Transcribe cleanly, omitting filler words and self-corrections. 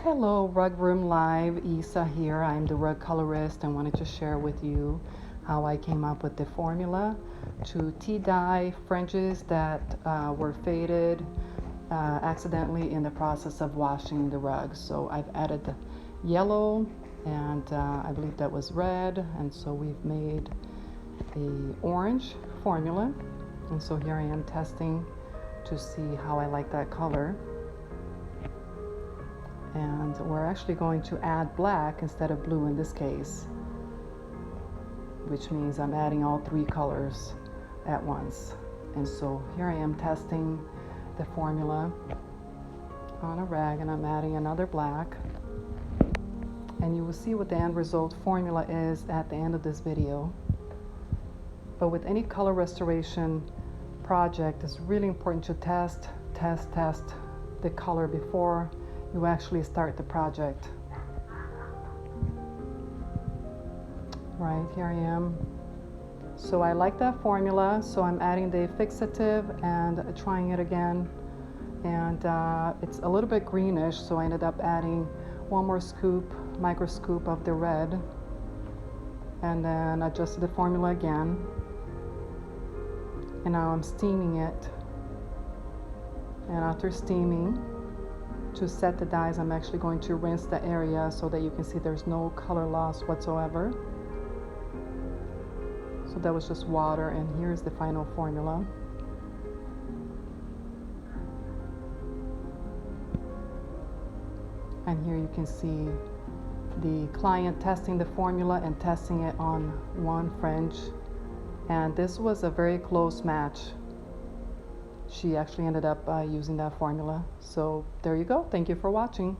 Hello, Rug Room Live. Isa here. I'm the rug colorist and wanted to share with you how I came up with the formula to dye fringes that were faded accidentally in the process of washing the rug. So I've added yellow and I believe that was red, and so we've made a orange formula, and so here I am testing to see how I like that color. And we're actually going to add black instead of blue in this case, which means I'm adding all three colors at once. And so here I am testing the formula on a rag, and I'm adding another black, and you will see what the end result formula is at the end of this video. But with any color restoration project, it's really important to test the color before you actually start the project. Right, here I am. So I like that formula, so I'm adding the fixative and trying it again. And it's a little bit greenish, so I ended up adding one more micro scoop of the red, and then adjusted the formula again. And now I'm steaming it. And after steaming, to set the dyes, I'm actually going to rinse the area so that you can see there's no color loss whatsoever. So that was just water, and here's the final formula. And here you can see the client testing the formula and testing it on one fringe. And this was a very close match. She actually ended up using that formula. So there you go. Thank you for watching.